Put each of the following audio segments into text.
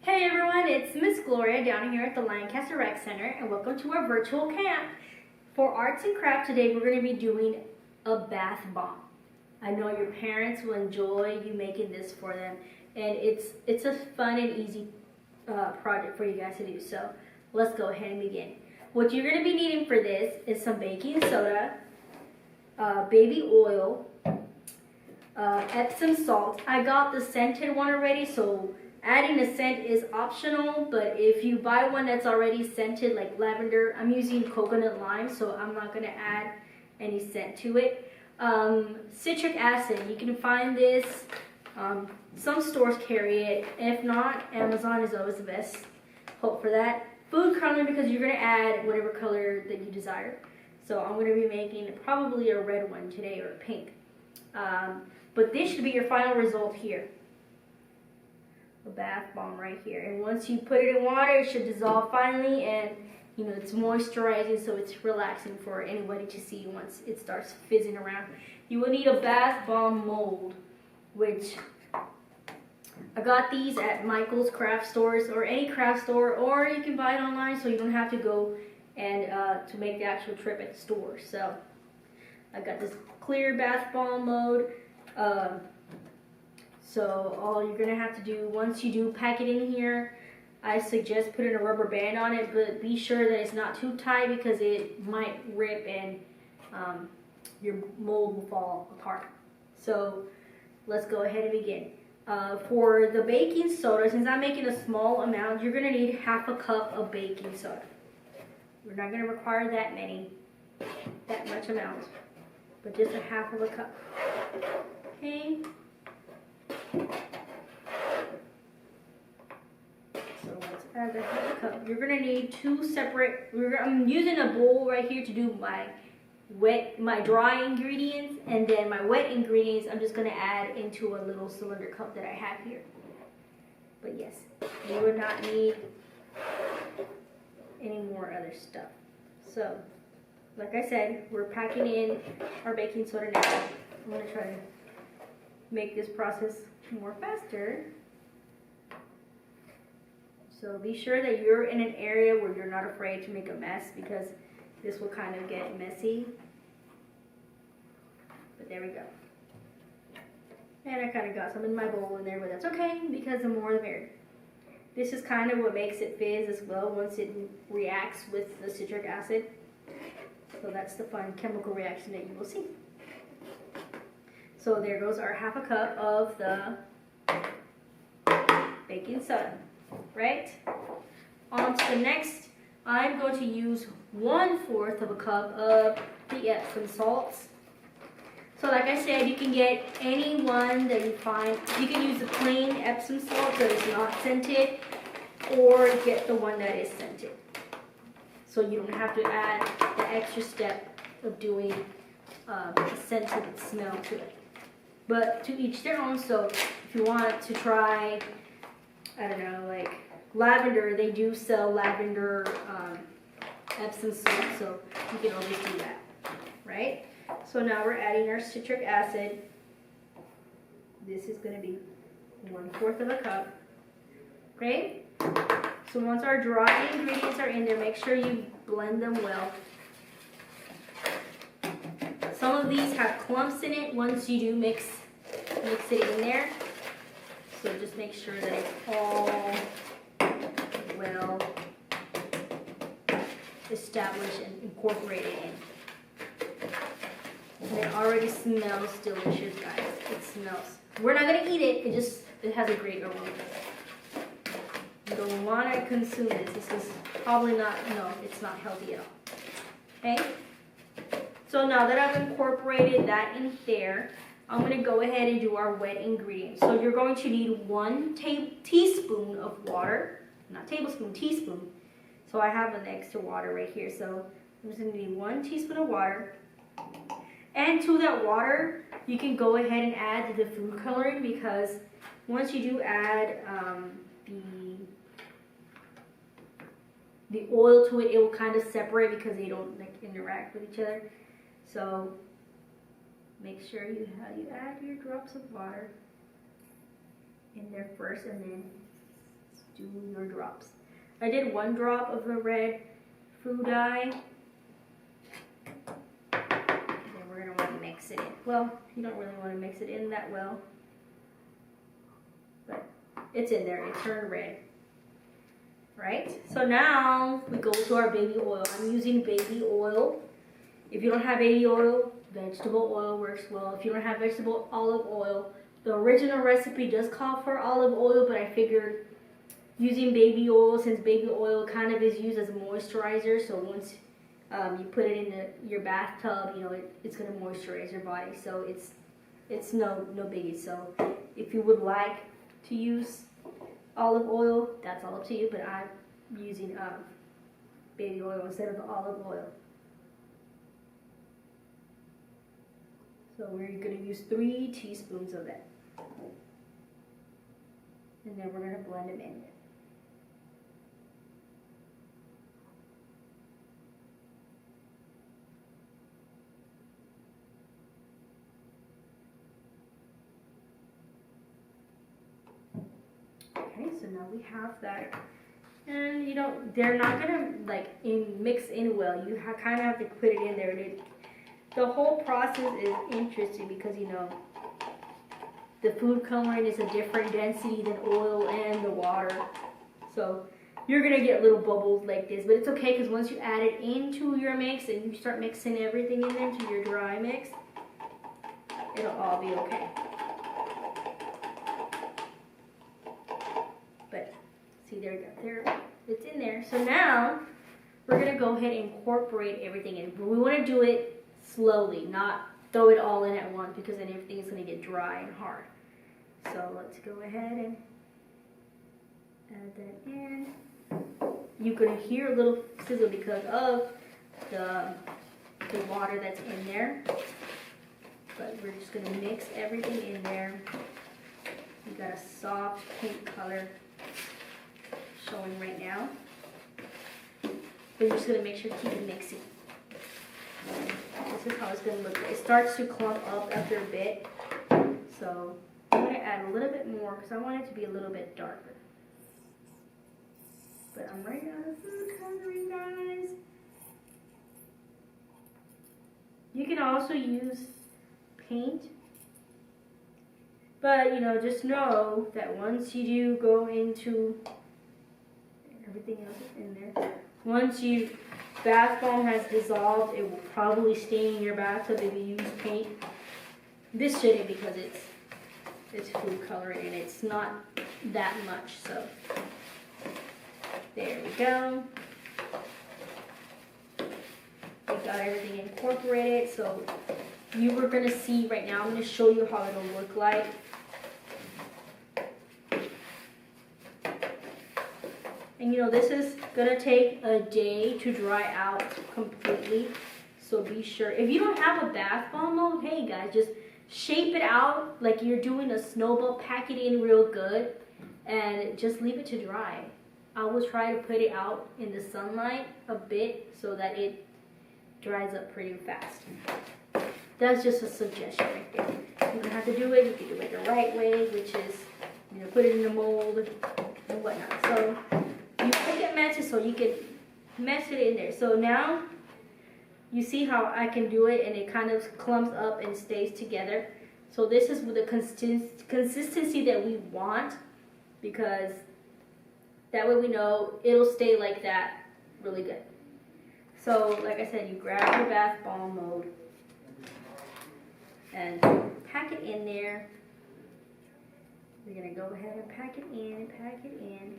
Hey everyone, it's Miss Gloria down here at the Lancaster Rec Center, and welcome to our virtual camp. For arts and crafts today, we're going to be doing a bath bomb. I know your parents will enjoy you making this for them, and it's a fun and easy project for you guys to do. So let's go ahead and begin. What you're going to be needing for this is some baking soda, baby oil, Epsom salt. I got the scented one already, so adding a scent is optional, but if you buy one that's already scented, like lavender, I'm using coconut lime, so I'm not going to add any scent to it. Citric acid, you can find this, some stores carry it. If not, Amazon is always the best hope for that. Food coloring, because you're going to add whatever color that you desire. So I'm going to be making probably a red one today, or a pink. But this should be your final result here. A bath bomb right here, and once you put it in water, it should dissolve finally, and you know it's moisturizing, so it's relaxing for anybody to see once it starts fizzing around. You will need a bath bomb mold, which I got these at Michael's craft stores or any craft store, or you can buy it online, so you don't have to go and to make the actual trip at the store. So I got this clear bath bomb mold. So all you're going to have to do, once you do pack it in here, I suggest putting a rubber band on it, but be sure that it's not too tight because it might rip and your mold will fall apart. So let's go ahead and begin. For the baking soda, since I'm making a small amount, you're going to need half a cup of baking soda. We're not going to require that much amount, but just a half of a cup. Okay. So let's add the half a cup. You're gonna need two separate. I'm using a bowl right here to do my dry ingredients, and then my wet ingredients I'm just gonna add into a little cylinder cup that I have here. But yes, you would not need any more other stuff. So, like I said, we're packing in our baking soda now. I'm gonna try to make this process more faster. So be sure that you're in an area where you're not afraid to make a mess, because this will kind of get messy. But there we go. And I kind of got some in my bowl in there, but that's okay, because the more the merrier. This is kind of what makes it fizz as well once it reacts with the citric acid. So that's the fun chemical reaction that you will see. So there goes our half a cup of the baking soda, right? On to the next, I'm going to use 1/4 of a cup of the Epsom salts. So like I said, you can get any one that you find. You can use the plain Epsom salt that is not scented, or get the one that is scented. So you don't have to add the extra step of doing a scented smell to it. But to each their own. So if you want to try, I don't know, like lavender, they do sell lavender Epsom salt, so you can always do that, right? So now we're adding our citric acid. This is going to be 1/4 of a cup. Okay? So once our dry ingredients are in there, make sure you blend them well. Some of these have clumps in it. Once you do mix it in there. So just make sure that it's all well established and incorporated in. And it already smells delicious, guys. It smells. We're not gonna eat it. It has a great aroma. You don't want to consume this. This is probably not. No, it's not healthy at all. Okay. So now that I've incorporated that in there, I'm going to go ahead and do our wet ingredients. So you're going to need 1 teaspoon of water, not tablespoon, teaspoon. So I have an extra water right here. So I'm just going to need 1 teaspoon of water. And to that water, you can go ahead and add the food coloring, because once you do add the oil to it, it will kind of separate because they don't like interact with each other. So make sure you add your drops of water in there first, and then do your drops. I did 1 drop of the red food dye. And then we're going to want to mix it in. Well, you don't really want to mix it in that well. But it's in there. It turned red. Right? So now we go to our baby oil. I'm using baby oil. If you don't have baby oil, vegetable oil works well. If you don't have vegetable olive oil, the original recipe does call for olive oil, but I figured using baby oil, since baby oil kind of is used as a moisturizer, so once you put it in your bathtub, you know, it's going to moisturize your body. So it's no biggie. So if you would like to use olive oil, that's all up to you, but I'm using baby oil instead of olive oil. So we're going to use 3 teaspoons of that. And then we're going to blend them in. Okay, so now we have that. And you know, they're not gonna like mix in well. You kind of have to put it in there. The whole process is interesting because, you know, the food coloring is a different density than oil and the water. So you're gonna get little bubbles like this, but it's okay because once you add it into your mix and you start mixing everything in there into your dry mix, it'll all be okay. But see, there you go. There, it's in there. So now we're gonna go ahead and incorporate everything in. But we want to do it slowly, not throw it all in at once, because then everything is gonna get dry and hard. So let's go ahead and add that in. You're gonna hear a little sizzle because of the water that's in there. But we're just gonna mix everything in there. We got a soft pink color showing right now. We're just gonna make sure to keep it mixing. This is how it's gonna look. It starts to clump up after a bit. So I'm gonna add a little bit more because I want it to be a little bit darker. But I'm running out of food coloring, guys. You can also use paint. But, you know, just know that once you do go into everything else is in there. Once your bath bomb has dissolved, it will probably stay in your bathtub if you use paint. This shouldn't because it's food coloring and it's not that much. So there we go. We got everything incorporated. So you were gonna see right now. I'm gonna show you how it'll look like. And you know, this is gonna take a day to dry out completely. So be sure, if you don't have a bath bomb mold, hey guys, just shape it out like you're doing a snowball, pack it in real good, and just leave it to dry. I will try to put it out in the sunlight a bit so that it dries up pretty fast. That's just a suggestion right there. You don't have to do it, you can do it the right way, which is, you know, put it in the mold and whatnot. So you make it messy so you can mess it in there. So now you see how I can do it and it kind of clumps up and stays together. So this is with the consistency that we want, because that way we know it'll stay like that really good. So like I said, you grab your bath bomb mold and pack it in there. We're going to go ahead and pack it in, pack it in.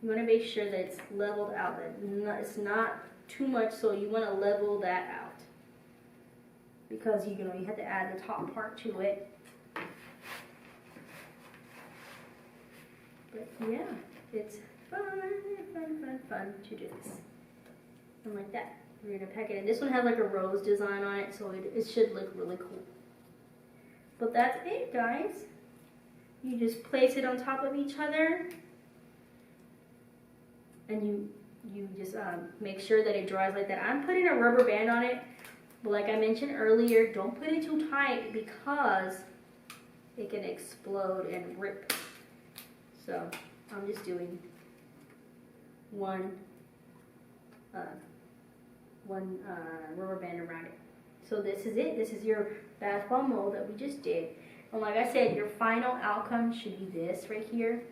You want to make sure that it's leveled out, that it's not too much, so you want to level that out. Because you have to add the top part to it. But yeah, it's fun to do this. And like that. We're going to pack it in. This one has like a rose design on it, so it should look really cool. But that's it, guys. You just place it on top of each other. And you just make sure that it dries like that. I'm putting a rubber band on it. But like I mentioned earlier, don't put it too tight because it can explode and rip So I'm just doing one rubber band around it. So this is it. This is your bath bomb mold that we just did. And like I said, your final outcome should be this right here.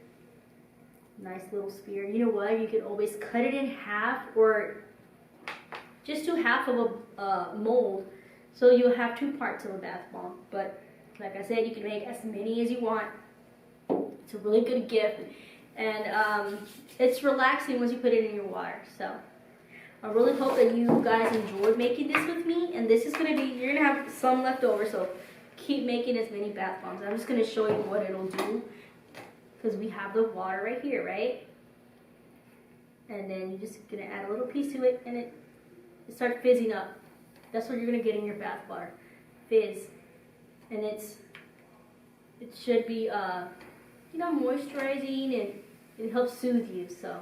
Nice little sphere. You know what? You can always cut it in half or just do half of a mold. So you'll have 2 parts of a bath bomb. But like I said, you can make as many as you want. It's a really good gift. And it's relaxing once you put it in your water. So I really hope that you guys enjoyed making this with me. And this is going to be, you're going to have some left over. So keep making as many bath bombs. I'm just going to show you what it'll do. Because we have the water right here, right? And then you're just going to add a little piece to it and it starts fizzing up. That's what you're going to get in your bath water. Fizz. And it should be, moisturizing and it helps soothe you. So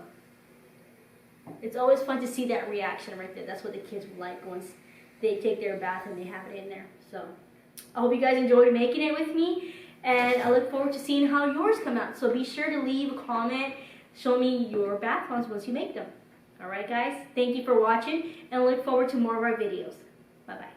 it's always fun to see that reaction right there. That's what the kids like once they take their bath and they have it in there. So I hope you guys enjoyed making it with me. And I look forward to seeing how yours come out. So be sure to leave a comment. Show me your bath bombs once you make them. Alright guys, thank you for watching. And I look forward to more of our videos. Bye-bye.